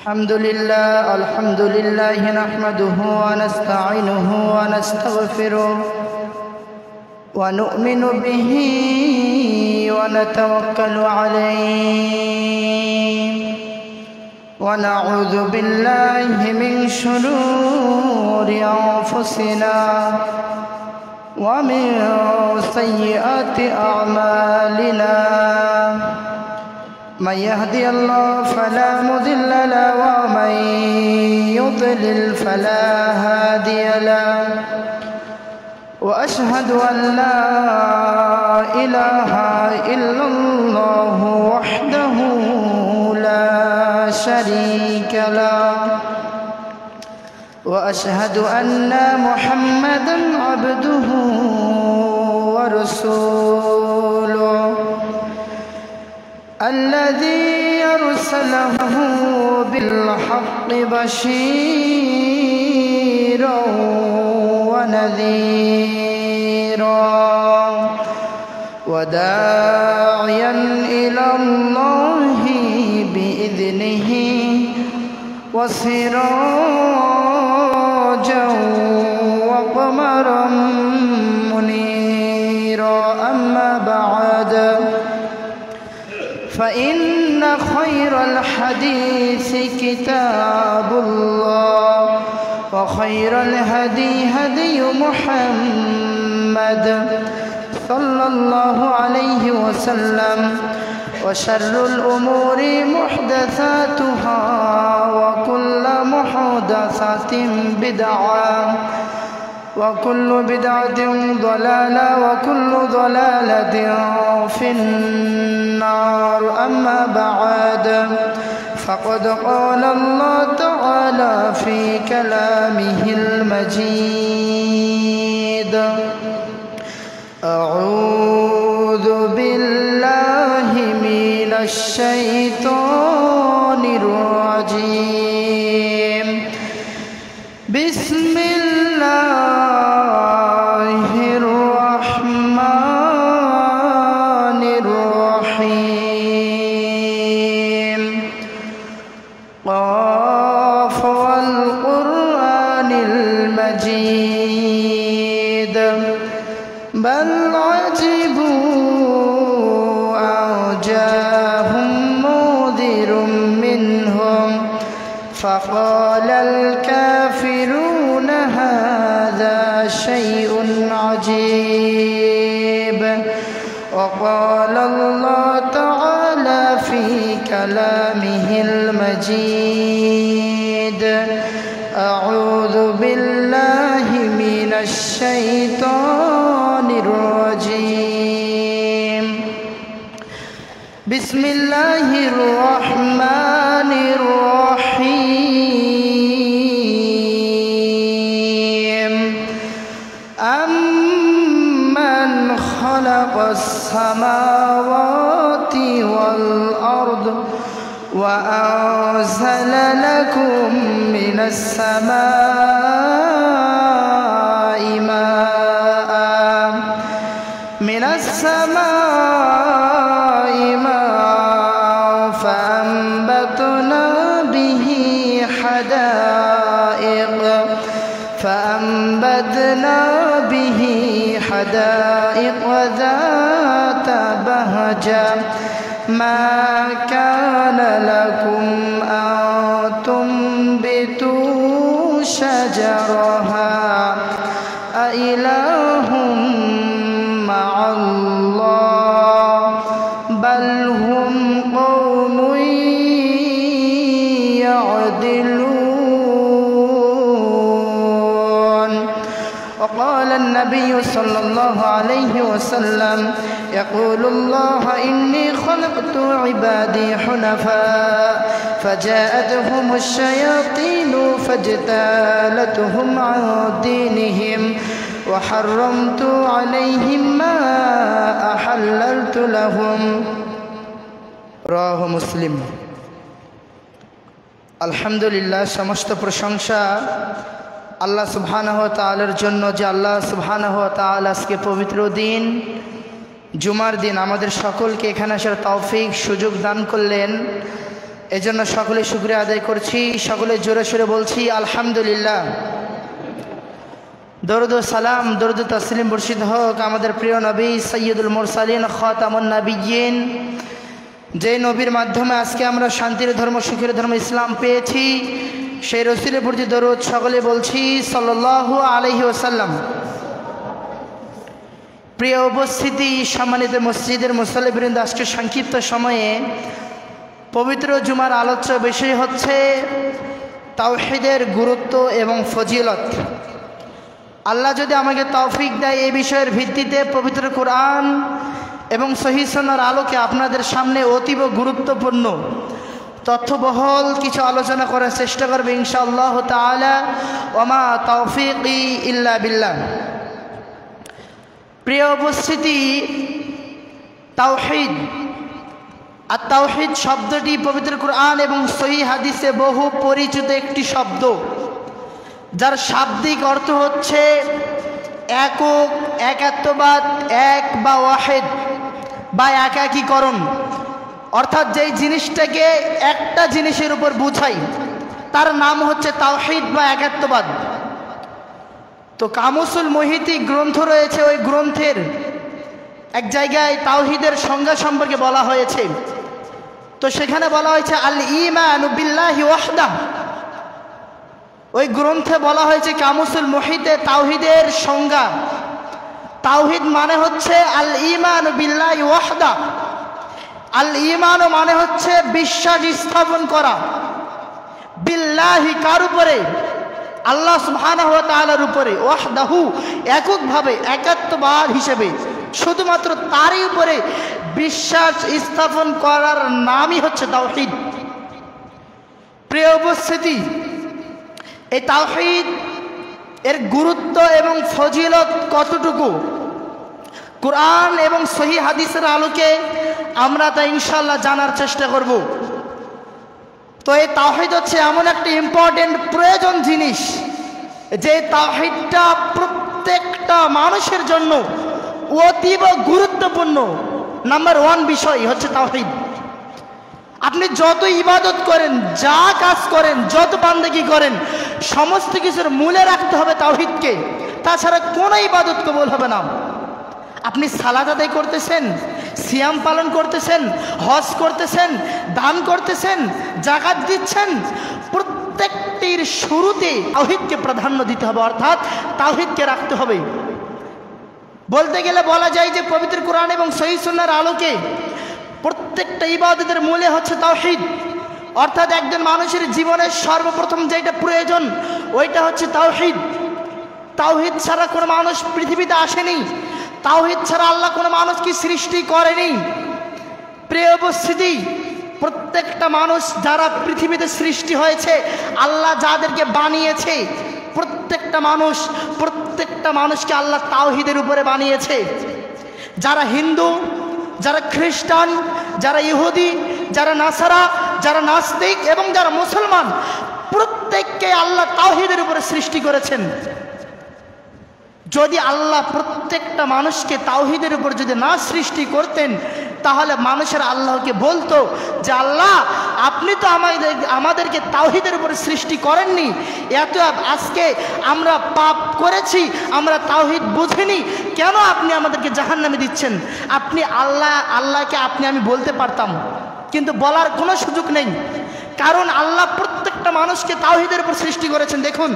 الحمد لله نحمده ونستعينه ونستغفره ونؤمن به ونتوكل عليه ونعوذ بالله من شرور أنفسنا ومن سيئات أعمالنا من يهدي الله فلا مضل له ومن يضلل فلا هادي له وأشهد أن لا إله إلا الله وحده لا شريك له وأشهد أن محمدا عبده ورسوله الذي أرسله بالحق بشيرا ونذيرا وداعيا إلى الله بإذنه وسراجا وقمرا منيرا أما بعد فإن خير الحديث كتاب الله وخير الهدي هدي محمد صلى الله عليه وسلم وشر الأمور محدثاتها وكل محدثة بدعة وكل بدعة ضلالة وكل ضلالة في النار أما بعد فقد قال الله تعالى في كلامه المجيد أعوذ بالله من الشيطان الرجيم بسم الله الرحمن الرحيم قاف والقرآن المجيد بل عجبوا أن جاءهم منذر منهم فقال الكافرون هذا شيء عجيب وقال الله تعالى في كلامه المجيد أعوذ بالله من الشيطان الرجيم بسم الله الرحمن الرحيم أمن خلق السماوات والأرض وأنزل لكم من السماء ماء فأنبتنا به حدائق ذات بهجة ما كان لكم أن تنبتوا شجرها أإله مع الله بل هم قوم يعدلون وقال النبي صلى الله عليه وسلم يقول الله إني خلقت عبادي حنفاء فجاءتهم الشياطين فاجتالتهم عن دينهم وحرمت عليهم ما أحللت لهم رواه مسلم الحمد لله समस्त प्रशंसा আল্লাহ সুবহানাহু ওয়া তাআলার জন্য যে আল্লাহ সুবহানাহু ওয়া তাআলা আজকে পবিত্র দিন জুমার দিন আমাদের সকলকে এখানে আসার তৌফিক সুযোগ দান করলেন। এজন্য সকলে শুকরিয়া আদায় করছি, সকলে জোরে সোরে বলছি আলহামদুলিল্লাহ। দরুদ ও সালাম, দরুদ ও তাসলিম বর্ষিত হোক আমাদের প্রিয় নবী সৈয়দুল মুরসালিন খাতামুন নবিয়্যিন, যে নবীর মাধ্যমে আজকে আমরা শান্তির ধর্ম, সুখের ধর্ম ইসলাম পেয়েছি। সেই রসুলের প্রতি দরুদ সকলে বলছি সাল্লাল্লাহু আলাইহি ওয়াসাল্লাম। প্রিয় উপস্থিতি, সম্মানিত মসজিদের মুসল্লিবৃন্দ, আজকে সংক্ষিপ্ত সময়ে পবিত্র জুমার আলোচ্য বিষয় হচ্ছে তাওহীদের গুরুত্ব এবং ফজিলত। আল্লাহ যদি আমাকে তৌফিক দেয় এই বিষয়ের ভিত্তিতে পবিত্র কোরআন এবং সহিহ সুন্নাহর আলোকে আপনাদের সামনে অতীব গুরুত্বপূর্ণ তথ্যবহল কিছু আলোচনা করার চেষ্টা করবে ইনশাআল্লাহ তাআলা। ওমা তৌফিকি ইল্লা বিল্লাহ। প্রিয় উপস্থিতি, তাওহীদ আর তাওহীদ শব্দটি পবিত্র কোরআন এবং সহিহ হাদিসে বহু পরিচিত একটি শব্দ, যার শাব্দিক অর্থ হচ্ছে একক, একাত্মবাদ, এক বা ওয়াহিদ বা একাকীকরণ। অর্থাৎ যেই জিনিসটাকে একটা জিনিসের উপর বুঝাই তার নাম হচ্ছে তাওহীদ বা একাত্মবাদ। তো কামুসুল মুহিতি গ্রন্থ রয়েছে, ওই গ্রন্থের এক জায়গায় তাওহীদের সংজ্ঞা সম্পর্কে বলা হয়েছে। তো সেখানে বলা হয়েছে আল ঈমানু বিল্লাহি ওয়াহদাহ। ওই গ্রন্থে বলা হয়েছে কামুসুল মুহিতে তাওহীদের সংজ্ঞা, তাওহীদ মানে হচ্ছে আল ঈমানু বিল্লাহি ওয়াহদাহ। আল ঈমানু মানে হচ্ছে বিশ্বাস স্থাপন করা, বিল্লাহি কার উপরে? আল্লাহ সুবহানাহু ওয়া তাআলার উপরে, ওয়াহদাহু এককভাবে, একাত্মবাদ হিসেবে শুধুমাত্র তারই উপরে বিশ্বাস স্থাপন করার নামই হচ্ছে তাওহীদ। প্রিয় উপস্থিতি, এই তাওহীদ এর গুরুত্ব এবং ফজিলত কতটুকু কোরআন এবং সহিহ হাদিসের আলোকে আমরা তা ইনশাআল্লাহ জানার চেষ্টা করব। তো এই তাওহীদ হচ্ছে এমন একটা ইম্পর্টেন্ট প্রয়োজন জিনিস, যে তাওহীদটা প্রত্যেকটা মানুষের জন্য অতীব গুরুত্বপূর্ণ। নাম্বার ওয়ান বিষয় হচ্ছে তাওহীদ। আপনি যত ইবাদত করেন, যা কাজ করেন, যত বান্দেগি করেন, সমস্ত কিছুর মূলে রাখতে হবে তাওহীদকে, তাছাড়া কোনো ইবাদত কবুল হবে না। আপনি সালাত আদায় করতেছেন, সিয়াম পালন করতেছেন, হজ করতেছেন, দান করতেছেন, যাকাত দিচ্ছেন, প্রত্যেকটির শুরুতে তাওহীদকে প্রাধান্য দিতে হবে, অর্থাৎ তাওহীদকে রাখতে হবে। বলতে গেলে বলা যায় যে পবিত্র কোরআন এবং সহিহ সুন্নাহর আলোকে প্রত্যেকটা ইবাদতের মূলে হচ্ছে তাওহীদ। অর্থাৎ একজন মানুষের জীবনের সর্বপ্রথম যেটা প্রয়োজন ওইটা হচ্ছে তাওহীদ। তাওহীদ ছাড়া কোনো মানুষ পৃথিবীতে আসেনি, তাওহীদ ছাড়া আল্লাহ কোনো মানুষকে সৃষ্টি করেনি। প্রিয় উপস্থিতি, প্রত্যেকটা মানুষ যারা পৃথিবীতে সৃষ্টি হয়েছে, আল্লাহ যাদেরকে বানিয়েছে, প্রত্যেকটা মানুষকে আল্লাহ তাওহীদের উপরে বানিয়েছে। যারা হিন্দু, যারা খ্রিস্টান, যারা ইহুদি, যারা নাসারা, যারা নাস্তিক এবং যারা মুসলমান, প্রত্যেককে আল্লাহ তাওহীদের উপরে সৃষ্টি করেছেন। যদি আল্লাহ প্রত্যেকটা মানুষকে তাওহীদের উপর যদি না সৃষ্টি করতেন, তাহলে মানুষের আল্লাহকে বলতো যে আল্লাহ, আপনি তো আমাদেরকে তাওহীদের উপরে সৃষ্টি করেননি, এত আজকে আমরা পাপ করেছি, আমরা তাওহীদ বুঝিনি, কেন আপনি আমাদেরকে জাহান্নামে দিচ্ছেন? আপনি আল্লাহকে আমি বলতে পারতাম, কিন্তু বলার কোনো সুযোগ নেই, কারণ আল্লাহ প্রত্যেকটা মানুষকে তাওহীদের উপর সৃষ্টি করেছেন। দেখুন,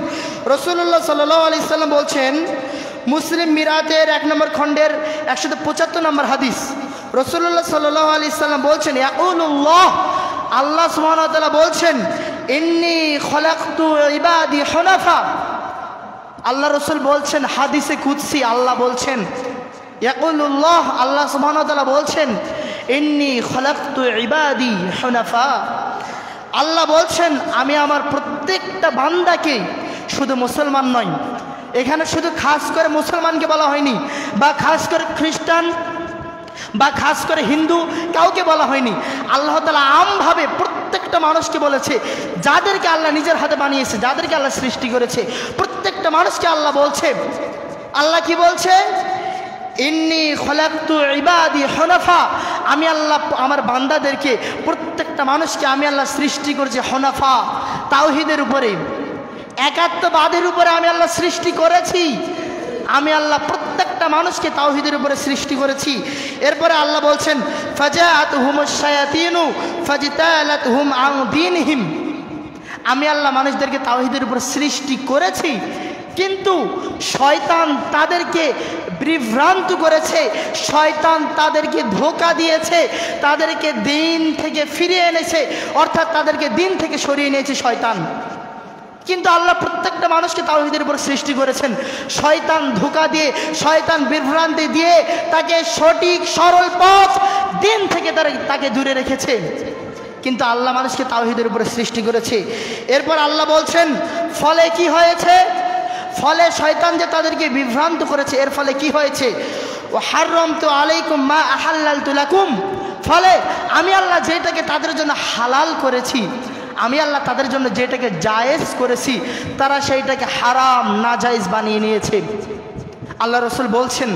রাসূলুল্লাহ সাল্লাল্লাহু আলাইহি সাল্লাম বলছেন, মুসলিম মিরাতের 1 নম্বর খণ্ডের 175 নম্বর হাদিস, রাসূলুল্লাহ সাল্লাল্লাহু আলাইহি সাল্লাম বলছেন, ইয়াকুলুল্লাহ, আল্লাহ সুবহানাহু ওয়া তাআলা বলছেন, ইন্নী খলাকতু ইবাদি হুনাফা। আল্লাহ রাসূল বলছেন, হাদিসে কুদসি আল্লাহ বলছেন, ইয়াকুলুল্লাহ, আল্লাহ সুবহানাহু ওয়া তাআলা বলছেন, ইন্নী খলাকতু ইবাদি হুনাফা। আল্লাহ বলছেন, আমি আমার প্রত্যেকটা বান্দাকে, শুধু মুসলমান নয়, এখানে শুধু খাস করে মুসলমানকে বলা হয়নি, বা খাস করে খ্রিস্টান বা খাস করে হিন্দু কাউকে বলা হয়নি, আল্লাহ তাআলা আমভাবে প্রত্যেকটা মানুষকে বলেছে, যাদেরকে আল্লাহ নিজের হাতে বানিয়েছে, যাদেরকে আল্লাহ সৃষ্টি করেছে, প্রত্যেকটা মানুষকে আল্লাহ বলছে। আল্লাহ কি বলছে? ইন্নী খলাকতু ইবাদি হুনাফা, আমি আল্লাহ আমার বান্দাদেরকে প্রত্যেকটা মানুষকে আমি আল্লাহ সৃষ্টি করেছি হুনাফা, তাওহীদের উপরে, একাত্মবাদের উপরে আমি আল্লাহ সৃষ্টি করেছি। আমি আল্লাহ প্রত্যেকটা মানুষকে তাওহীদের উপরে সৃষ্টি করেছি। এরপরে আল্লাহ বলছেন ফাজাআতহুমুশ শায়াতিনু ফাজতালাতহুম আন দীনহিম, আমি আল্লাহ মানুষদেরকে তাওহীদের উপর সৃষ্টি করেছি, কিন্তু শয়তান তাদেরকে বিভ্রান্ত করেছে, শয়তান তাদেরকে ধোঁকা দিয়েছে, তাদেরকে দিন থেকে ফিরিয়ে এনেছে, অর্থাৎ তাদেরকে দিন থেকে সরিয়ে নিয়েছে শয়তান। কিন্তু আল্লাহ প্রত্যেকটা মানুষকে তাওহীদের উপর সৃষ্টি করেছেন, শয়তান ধোঁকা দিয়ে, শয়তান বিভ্রান্তি দিয়ে তাকে সঠিক সরল পথ দিন থেকে তাকে দূরে রেখেছে। কিন্তু আল্লাহ মানুষকে তাওহীদের উপরে সৃষ্টি করেছে। এরপর আল্লাহ বলছেন ফলে কি হয়েছে, ফলে শয়তান যে তাদেরকে বিভ্রান্ত করেছে এর ফলে কি হয়েছে, ও হাররামতু আলাইকুম মা আহাল্লালতু লাকুম, ফলে আমি আল্লাহ যেটাকে তাদের জন্য হালাল করেছি, আমি আল্লাহ তাদের জন্য যেটাকে জায়েজ করেছি তারা সেইটাকে হারাম নাজায়েজ বানিয়ে নিয়েছে। আল্লাহ রসুল বলছেন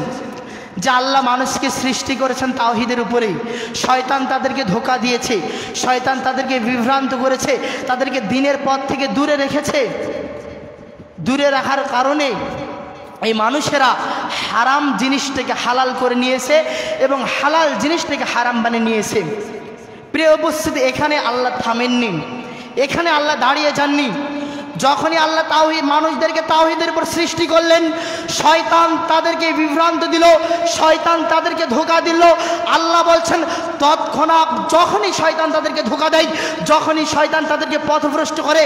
যে আল্লাহ মানুষকে সৃষ্টি করেছেন তাওহীদের উপরেই, শয়তান তাদেরকে ধোঁকা দিয়েছে, শয়তান তাদেরকে বিভ্রান্ত করেছে, তাদেরকে দিনের পথ থেকে দূরে রেখেছে। দূরে রাখার কারণে এই মানুষেরা হারাম জিনিসটাকে হালাল করে নিয়েছে এবং হালাল জিনিসটাকে হারাম বানিয়ে নিয়েছে। প্রিয় উপস্থিতি, এখানে আল্লাহ থামেননি, এখানে আল্লাহ দাঁড়িয়ে যাননি। যখনই আল্লাহ মানুষদেরকে তাওহীদের উপর সৃষ্টি করলেন, শয়তান তাদেরকে বিভ্রান্ত দিল, শয়তান তাদেরকে ধোঁকা দিল। আল্লাহ বলছেন তৎক্ষণাৎ যখনই শয়তান তাদেরকে ধোঁকা দেয়, যখনই শয়তান তাদেরকে পথভ্রষ্ট করে,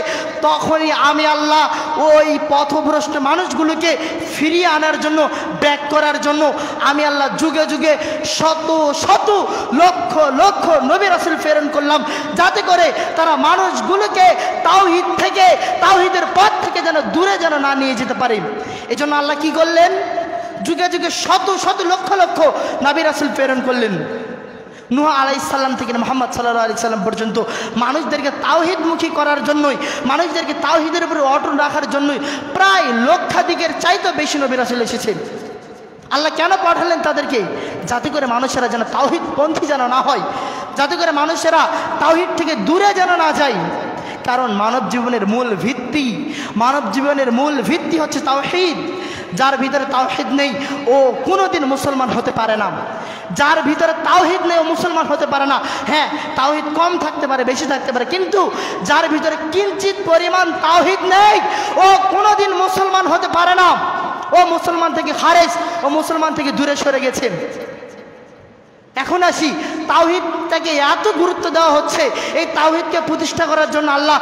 তখনই আমি আল্লাহ ওই পথভ্রষ্ট মানুষগুলোকে ফিরিয়ে আনার জন্য, ব্যাক করার জন্য আমি আল্লাহ যুগে যুগে শত শত লক্ষ লক্ষ নবী রাসূল প্রেরণ করলাম, যাতে করে তারা মানুষগুলোকে তাওহীদ থেকে, তাওহীদের পথ থেকে যেন দূরে যেন না নিয়ে যেতে পারে। এই জন্য আল্লাহ কি করলেন, যুগে যুগে শত শত লক্ষ লক্ষ নবী রাসূল প্রেরণ করলেন। নূহ আলাইহিস সালাম থেকে মুহাম্মদ সাল্লাল্লাহু আলাইহি সাল্লাম পর্যন্ত মানুষদেরকে তাওহীদমুখী করার জন্যই, মানুষদেরকে তাওহীদের উপরে অটল রাখার জন্যই প্রায় লক্ষাধিকের চাইতে বেশি নবী রাসূল এসেছেন। আল্লাহ কেন পাঠালেন তাদেরকে, যাতে করে মানুষেরা যেন তাওহীদপন্থী যেন না হয়, যাতে করে মানুষেরা তাওহীদ থেকে দূরে যেন না যায়। কারণ মানব জীবনের মূল ভিত্তি, মানব জীবনের মূল ভিত্তি হচ্ছে তাওহীদ। যার ভিতরে তাওহীদ নেই ও কোনোদিন মুসলমান হতে পারে না। যার ভিতরে তাওহীদ নেই ও মুসলমান হতে পারে না। হ্যাঁ, তাওহীদ কম থাকতে পারে, বেশি থাকতে পারে, কিন্তু যার ভিতরে কিঞ্চিত পরিমাণ তাওহীদ নেই ও কোনোদিন মুসলমান হতে পারে না। ও মুসলমান থেকে খারেজ, ও মুসলমান থেকে দূরে সরে গেছে। এখন আসি, তাওহীদটাকে এত গুরুত্ব দেওয়া হচ্ছে, এই তাওহীদকে প্রতিষ্ঠা করার জন্য আল্লাহ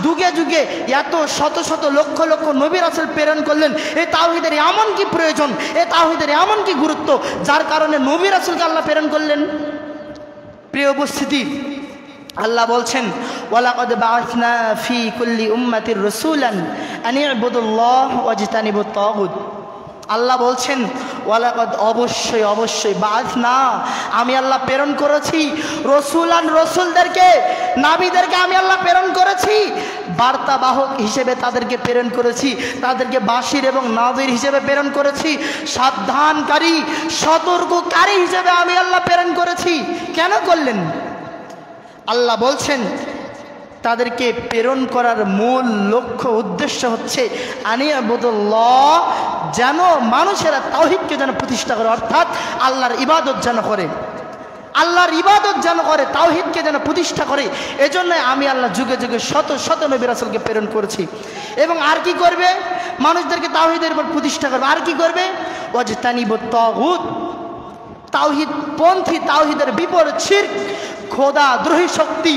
যুগে যুগে এত শত শত লক্ষ লক্ষ নবী রাসূল প্রেরণ করলেন। এই তাওহীদের এমন কি প্রয়োজন, এই তাওহীদের এমন কি গুরুত্ব, যার কারণে নবী রাসূলকে আল্লাহ প্রেরণ করলেন। প্রিয় উপস্থিতি, আল্লাহ বলছেন ওয়ালাকাদ বাআসনা ফি কুল্লি উম্মাতির রাসূলান আন ইবুদুল্লাহ ওয়াজতানিবুত তাগুত। আল্লাহ বলছেন ওয়ালাকাদ, অবশ্যই অবশ্যই, বাআসনা, আমি আল্লাহ প্রেরণ করেছি রসুলান, রসুলদেরকে, নাবিদেরকে আমি আল্লাহ প্রেরণ করেছি, বার্তাবাহক হিসেবে তাদেরকে প্রেরণ করেছি, তাদেরকে বাশির এবং নাযির হিসেবে প্রেরণ করেছি, সাবধানকারী সতর্ককারী হিসেবে আমি আল্লাহ প্রেরণ করেছি। কেন করলেন? আল্লাহ বলছেন তাদেরকে প্রেরণ করার মূল লক্ষ্য উদ্দেশ্য হচ্ছে আনিয়াবুদুল্লাহ, যেন মানুষেরা তাওহীদকে যেন প্রতিষ্ঠা করে, অর্থাৎ আল্লাহর ইবাদত যেন করে, আল্লাহর ইবাদত যেন করে, তাওহীদকে যেন প্রতিষ্ঠা করে। এজন্য আমি আল্লাহ যুগে যুগে শত শত নবী রাসূলকে প্রেরণ করেছি। এবং আর কি করবে? মানুষদেরকে তাওহীদের উপর প্রতিষ্ঠা করবে। আর কি করবে? ওয়াজতানিবুত তাগুত, তাওহীদ পন্থী, তাওহীদের বিপরীত শিরক, খোদা দ্রোহী শক্তি,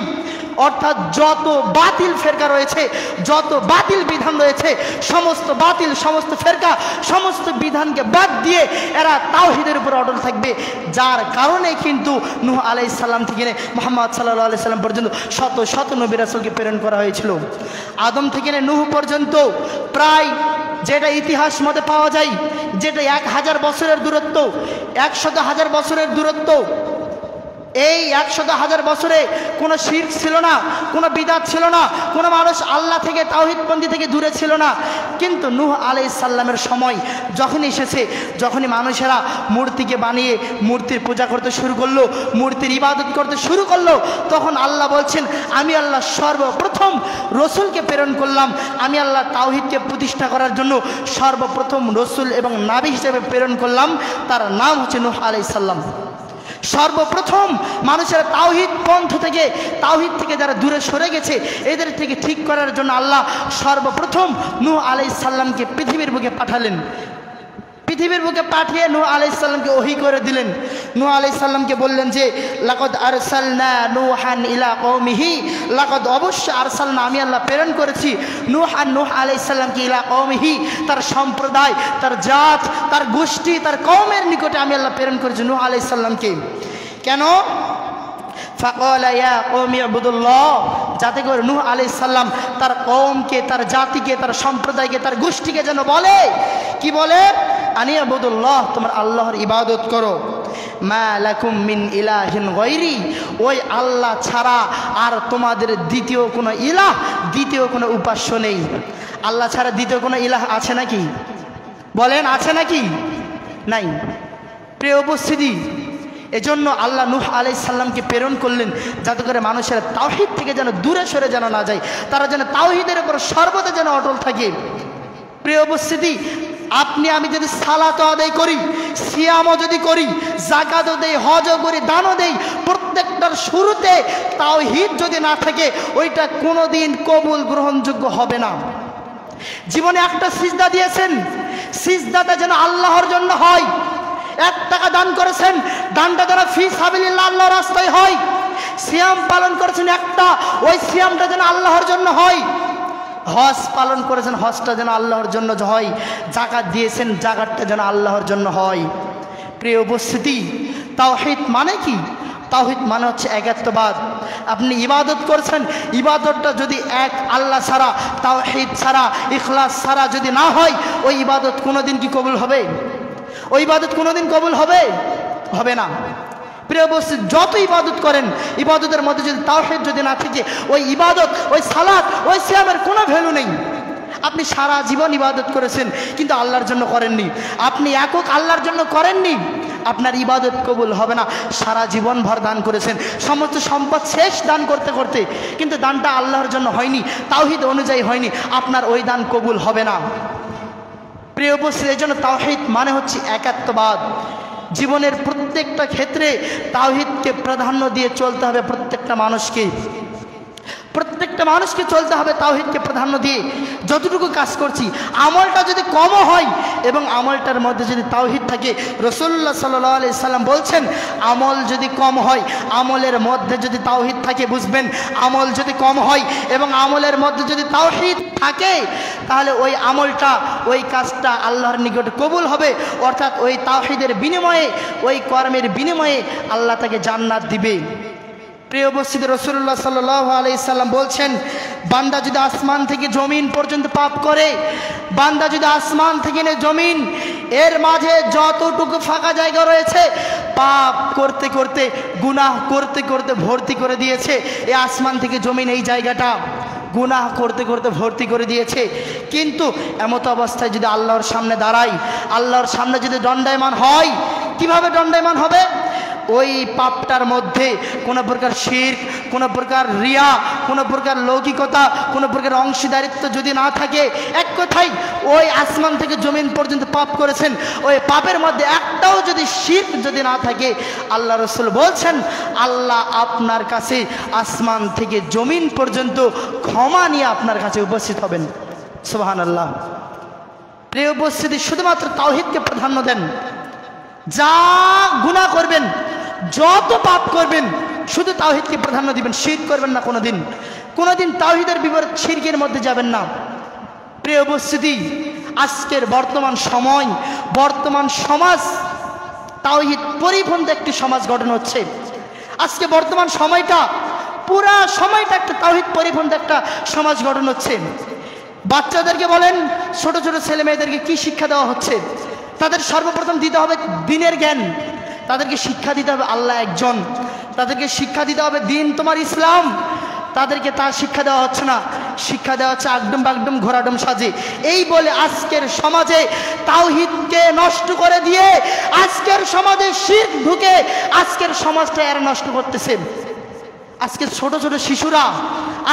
অর্থাৎ যত বাতিল ফেরকা রয়েছে, যত বাতিল বিধান রয়েছে, সমস্ত বাতিল, সমস্ত ফেরকা, সমস্ত বিধানকে বাদ দিয়ে এরা তাওহীদের উপর অটল থাকবে। যার কারণে কিন্তু নূহ আলাইহিস সালাম থেকে মুহাম্মদ সাল্লাল্লাহু আলাইহি সাল্লাম পর্যন্ত শত শত নবী রাসূলকে প্রেরণ করা হয়েছিল। আদম থেকে নূহ পর্যন্ত প্রায়, যেটা ইতিহাস মতে পাওয়া যায়, যেটা 1000 বছরের দূরত্ব, 100,000 বছরের দূরত্ব, এই 100,000 বছরে কোনো শিরক ছিল না, কোনো বিদআত ছিল না, কোনো মানুষ আল্লাহ থেকে তাওহীদপন্থী থেকে দূরে ছিল না। কিন্তু নূহ আলাইহিস সালামের সময় যখনই এসেছে, যখনই মানুষেরা মূর্তিকে বানিয়ে মূর্তির পূজা করতে শুরু করলো, মূর্তির ইবাদত করতে শুরু করলো, তখন আল্লাহ বলছেন আমি আল্লাহ সর্বপ্রথম রসুলকে প্রেরণ করলাম। আমি আল্লাহ তাওহীদকে প্রতিষ্ঠা করার জন্য সর্বপ্রথম রসুল এবং নাবী হিসেবে প্রেরণ করলাম, তার নাম হচ্ছে নূহ আলাইহিস সালাম। সর্বপ্রথম মানুষেরা তাওহীদ থেকে যারা দূরে সরে গেছে, এদের থেকে ঠিক করার জন্য আল্লাহ সর্বপ্রথম নূহ আলাইহিস সালামকে পৃথিবীর বুকে পাঠালেন। পৃথিবীর বুকে পাঠিয়ে নূহ আলাইহিস সালামকে ওহী করে দিলেন। নূহ আলাইহিস সালামকে বললেন যে লাকাদ আরসালনা নূহান ইলা কওমিহি, লাকাদ অবশ্যই আরসালনা আমি আল্লাহ প্রেরণ করেছি নূহ আলাইহিস সালামকে ইলা কওমিহি, তার সম্প্রদায়, তার জাত, তার গোষ্ঠী, তার কওমের নিকটে আমি আল্লাহ প্রেরণ করেছি নূহ আলাইহিস সালামকে। কেন? ফাকালা ইয়া কওমি ইবুদুল্লাহ, যাতে করে নূহ আলাইহিস সালাম তার কওমকে, তার জাতিকে, তার সম্প্রদায়কে, তার গোষ্ঠীকে যেন বলে, কি বলে? আনি ইবুদুল্লাহ, তোমার আল্লাহর ইবাদত করো। মা লাকুম মিন ইলাহিন গায়রি, ওই আল্লাহ ছাড়া আর তোমাদের দ্বিতীয় কোনো ইলাহ, দ্বিতীয় কোনো উপাস্য নেই। আল্লাহ ছাড়া দ্বিতীয় কোনো ইলাহ আছে নাকি? বলেন, আছে নাকি? নাই। প্রিয় উপস্থিতি, এজন্য আল্লাহ নূহ আলাইহিস সালামকে প্রেরণ করলেন যাতে করে মানুষের তাওহীদ থেকে যেন দূরে সরে যেন না যায়, তারা যেন তাওহীদের উপর সর্বদা যেন অটল থাকে। প্রিয় উপস্থিতি, আপনি আমি যদি সালাত আদায় করি, সিয়ামও যদি করি, যাকাতও দেই, হজও করি, দানও দেই, প্রত্যেকটার শুরুতে তাওহীদ যদি না থাকে ওইটা কোনোদিন কবুল গ্রহণযোগ্য হবে না। জীবনে একটা সিজদা দিয়েছেন, সিজদাটা যেন আল্লাহর জন্য হয়। 1 টাকা দান করেছেন, দানটা যেন ফি সাবিলিল্লাহ, আল্লাহর রাস্তায় হয়। সিয়াম পালন করেছেন একটা, ওই সিয়ামটা যেন আল্লাহর জন্য হয়। হজ পালন করেছেন, হজটা যেন আল্লাহর জন্য হয়। যাকাত দিয়েছেন, যাকাতটা যেন আল্লাহর জন্য হয়। প্রিয় উপস্থিতি, তাওহীদ মানে কি? তাওহীদ মানে হচ্ছে একাত্মবাদ। আপনি ইবাদত করছেন, ইবাদতটা যদি এক আল্লাহ ছাড়া, তাওহীদ ছাড়া, ইখলাস ছাড়া যদি না হয়, ওই ইবাদত কোনোদিন কি কবুল হবে? ওই ইবাদত কোনোদিন কবুল হবে? হবে না। প্রিয় উপস্থিত, যত ইবাদত করেন, ইবাদতের মধ্যে যদি তাওহীদ যদি না থাকে, ওই ইবাদত, ওই সালাত, ওই সিয়ামের কোনো ভ্যালু নেই। আপনি সারা জীবন ইবাদত করেছেন কিন্তু আল্লাহর জন্য করেননি, আপনি একক আল্লাহর জন্য করেননি, আপনার ইবাদত কবুল হবে না। সারা জীবন ভর দান করেছেন, সমস্ত সম্পদ শেষ দান করতে করতে, কিন্তু দানটা আল্লাহর জন্য হয়নি, তাওহীদ অনুযায়ী হয়নি, আপনার ওই দান কবুল হবে না। প্রিয় উপস্থিত, এই জন্য তাওহীদ মানে হচ্ছে একাত্মবাদ। জীবনের প্রত্যেকটা ক্ষেত্রে তাওহীদকে প্রাধান্য দিয়ে চলতে হবে। প্রত্যেকটা মানুষকে চলতে হবে তাওহীদকে প্রাধান্য দিয়ে। যতটুকু কাজ করছি, আমলটা যদি কমও হয় এবং আমলটার মধ্যে যদি তাওহীদ থাকে, রাসূলুল্লাহ সাল্লাল্লাহু আলাইহি সাল্লাম বলছেন আমল যদি কম হয়, আমলের মধ্যে যদি তাওহীদ থাকে, বুঝবেন আমল যদি কম হয় এবং আমলের মধ্যে যদি তাওহীদ থাকে, তাহলে ওই আমলটা, ওই কাজটা আল্লাহর নিকটে কবুল হবে। অর্থাৎ ওই তাওহীদের বিনিময়ে, ওই কর্মের বিনিময়ে আল্লাহ তাকে জান্নাত দিবে। প্রিয় উপস্থিতি, রাসূলুল্লাহ সাল্লাল্লাহু আলাইহি সাল্লাম বলছেন, বান্দা যদি আসমান থেকে জমিন পর্যন্ত পাপ করে, বান্দা যদি আসমান থেকে জমিন এর মাঝে যতটুকু ফাঁকা জায়গা রয়েছে, পাপ করতে করতে, গুনাহ করতে করতে ভর্তি করে দিয়েছে। এই আসমান থেকে জমিন এই জায়গাটা গুনাহ করতে করতে ভর্তি করে দিয়েছে। কিন্তু এমত অবস্থায় যদি আল্লাহর সামনে দাঁড়াই, আল্লাহর সামনে যদি দণ্ডায়মান হয়, কিভাবে দণ্ডায়মান হবে? ওই পাপটার মধ্যে কোনো প্রকার শিরক, কোনো প্রকার রিয়া, কোনো প্রকার লৌকিকতা, কোনো প্রকার অংশীদারিত্ব যদি না থাকে, এক কথায় ওই আসমান থেকে জমিন পর্যন্ত পাপ করেছেন, ওই পাপের মধ্যে একটাও যদি শিরক যদি না থাকে, আল্লাহ রাসূল বলছেন আল্লাহ আপনার কাছে আসমান থেকে জমিন পর্যন্ত ক্ষমা নিয়ে আপনার কাছে উপস্থিত হবেন। সুবহানাল্লাহ। প্রিয় উপস্থিতি, শুধুমাত্র তাওহীদকে প্রাধান্য দেন। যা গুনাহ করবেন, যত পাপ করবেন, শুধু তাওহীদকে প্রাধান্য দিবেন, শিরক করবেন না। কোনোদিন তাওহীদের বিপরীত শিরকের মধ্যে যাবেন না। প্রিয় উপস্থিতি, আজকের বর্তমান সময়, বর্তমান সমাজ তাওহীদ পরিপন্থী একটি সমাজ গঠন হচ্ছে। আজকে বর্তমান সময়টা, পুরা সময়টা একটা তাওহীদ পরিপন্থী একটা সমাজ গঠন হচ্ছে। বাচ্চাদেরকে বলেন, ছোট ছোট ছেলে মেয়েদেরকে কি শিক্ষা দেওয়া হচ্ছে? তাদের সর্বপ্রথম দিতে হবে দ্বীনের জ্ঞান, তাদেরকে শিক্ষা দিতে হবে আল্লাহ একজন, তাদেরকে শিক্ষা দিতে হবে দিন তোমার ইসলাম, তাদেরকে তা শিক্ষা দেওয়া হচ্ছে না, শিক্ষা দেওয়া হচ্ছে আগডুম বাগডুম ঘোরাডুম সাজে। এই বলে আজকের সমাজে তাওহীদকে নষ্ট করে দিয়ে আজকের সমাজে শিরক ঢুকে আজকের সমাজটা এরা নষ্ট করতেছে। আজকে ছোট ছোট শিশুরা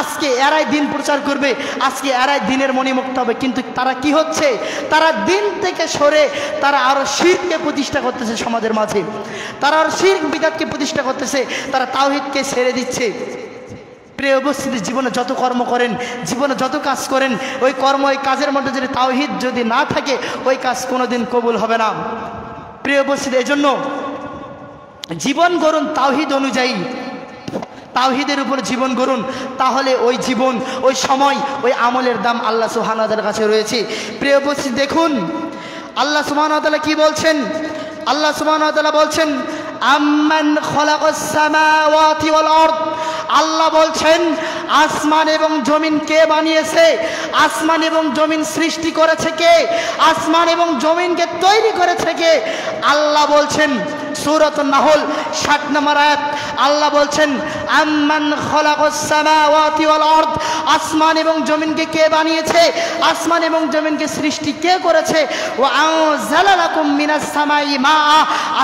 আজকে এরাই দিন প্রচার করবে, আজকে এরাই দিনের মণিমুক্ত হবে, কিন্তু তারা কি হচ্ছে, তারা দিন থেকে সরে তারা আরো শিরককে প্রতিষ্ঠা করতেছে সমাজের মাঝে, তারা আরো শিরক বিদআতকে প্রতিষ্ঠা করতেছে, তারা তাওহীদকে ছেড়ে দিচ্ছে। প্রিয় উপস্থিতি, জীবনে যত কর্ম করেন, জীবনে যত কাজ করেন, ওই কর্ম ওই কাজের মধ্যে যদি তাওহীদ যদি না থাকে ওই কাজ কোনোদিন কবুল হবে না। প্রিয় উপস্থিতি, এজন্য জীবন গড়ুন তাওহীদ অনুযায়ী, তাওহীদের উপর জীবন গড়ুন, তাহলে ওই জীবন, ওই সময়, ওই আমলের দাম আল্লাহ সুবহানাহু ওয়া তাআলার কাছে রয়েছে। প্রিয় উপস্থিতি, দেখুন আল্লাহ সুবহানাহু ওয়া তাআলা কি বলছেন। আল্লাহ সুবহানাহু ওয়া তাআলা বলছেন আম্মান খালাকাস সামাওয়াতি ওয়াল আরদ, আল্লাহ বলছেন আসমান এবং জমিন কে বানিয়েছে, আসমান এবং জমিন সৃষ্টি করেছে কে, আসমান এবং জমিনকে তৈরি করেছে কে। আল্লাহ বলছেন সূরাতুন নাহল 60 নম্বর আয়াত, আল্লাহ বলছেন আম্মান খালাকাস সামাওয়াতি ওয়াল আরদ, আসমান এবং জমিনকে কে বানিয়েছে, আসমান এবং জমিনকে সৃষ্টি কে করেছে। ওয়া আনজালা লাকুম মিনাস সামাই মা,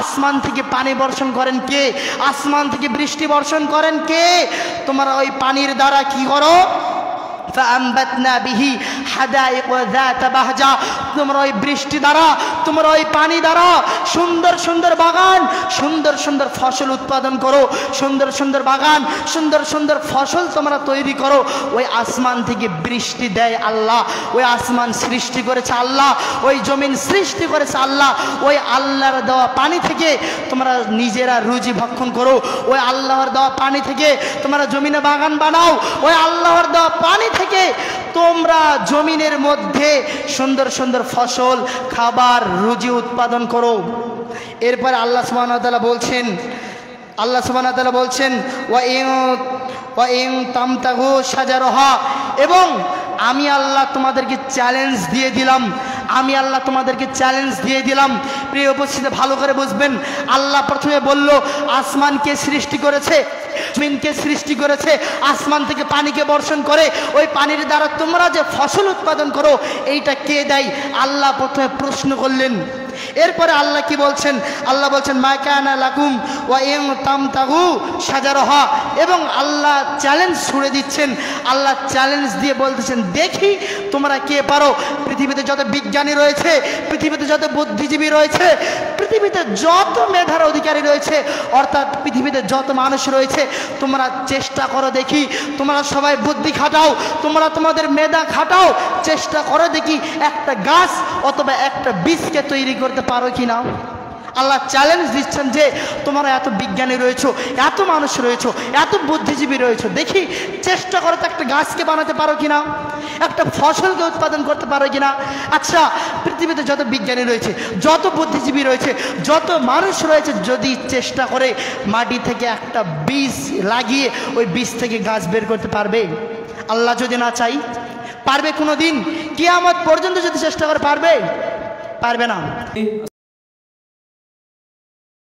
আসমান থেকে পানি বর্ষণ করেন কে, আসমান থেকে বৃষ্টি বর্ষণ করেন কে। তোমরা ওই পানির দ্বারা কি করো, ফাআমবাতনা বিহি হাদাইক যাতা বাহজা, তোমরা ওই বৃষ্টি দ্বারা, তোমরা ওই পানি দ্বারা সুন্দর সুন্দর বাগান, সুন্দর সুন্দর ফসল উৎপাদন করো, সুন্দর সুন্দর বাগান, সুন্দর সুন্দর ফসল তোমরা তৈরি করো। ওই আসমান থেকে বৃষ্টি দেয় আল্লাহ, ওই আসমান সৃষ্টি করেছে আল্লাহ, ওই জমিন সৃষ্টি করেছে আল্লাহ। ওই আল্লাহর দেওয়া পানি থেকে তোমরা নিজেরা রুজি ভক্ষণ করো, ওই আল্লাহর দেওয়া পানি থেকে তোমরা জমিনে বাগান বানাও, ওই আল্লাহর দেওয়া পানি থেকে তোমরা জমিনের মধ্যে সুন্দর সুন্দর ফসল, খাবার, রুজি উৎপাদন করো। এরপর আল্লাহ সুবহানাহু ওয়া তাআলা বলছেন, আল্লাহ সুবহানাহু ওয়া তাআলা বলছেন ওয়া ইন তামতাগু শাজারহা, এবং আমি আল্লাহ তোমাদেরকে চ্যালেঞ্জ দিয়ে দিলাম, আমি আল্লাহ তোমাদেরকে চ্যালেঞ্জ দিয়ে দিলাম। প্রিয় উপস্থিতি, ভালো করে বুঝবেন, আল্লাহ প্রথমে বলল আসমানকে সৃষ্টি করেছে, জমিনকে সৃষ্টি করেছে, আসমান থেকে পানিকে বর্ষণ করে, ওই পানির দ্বারা তোমরা যে ফসল উৎপাদন করো এইটা কে দেয়, আল্লাহ প্রথমে প্রশ্ন করলেন। এরপরে আল্লাহ কি বলছেন, আল্লাহ বলছেন মা কানা লাকুম ওয়া ইন তামতাগু শাজারহা, এবং আল্লাহ চ্যালেঞ্জ ছুড়ে দিচ্ছেন, আল্লাহ চ্যালেঞ্জ দিয়ে বলতেছেন দেখি তোমরা কে পারো। পৃথিবীতে যত বিজ্ঞানী রয়েছে, পৃথিবীতে যত বুদ্ধিজীবী রয়েছে, পৃথিবীতে যত মেধার অধিকারী রয়েছে, অর্থাৎ পৃথিবীতে যত মানুষ রয়েছে, তোমরা চেষ্টা করো দেখি, তোমরা সবাই বুদ্ধি খাটাও, তোমরা তোমাদের মেধা খাটাও, চেষ্টা করো দেখি একটা গাছ অথবা একটা বীজকে তৈরি করতে পারো কি না। আল্লাহ চ্যালেঞ্জ দিচ্ছেন যে তোমরা এত বিজ্ঞানী রয়েছো, এত মানুষ রয়েছো, এত বুদ্ধিজীবী রয়েছো, দেখি চেষ্টা করো তো একটা গাছকে বানাতে পারো কিনা, একটা ফসলকে উৎপাদন করতে পারো কিনা। আচ্ছা, পৃথিবীতে যত বিজ্ঞানী রয়েছে, যত বুদ্ধিজীবী রয়েছে, যত মানুষ রয়েছে, যদি চেষ্টা করে মাটি থেকে একটা বীজ লাগিয়ে ওই বীজ থেকে গাছ বের করতে পারবে? আল্লাহ যদি না চাই পারবে? কোনো দিন কিয়ামত পর্যন্ত যদি চেষ্টা করে পারবে? পারবে না।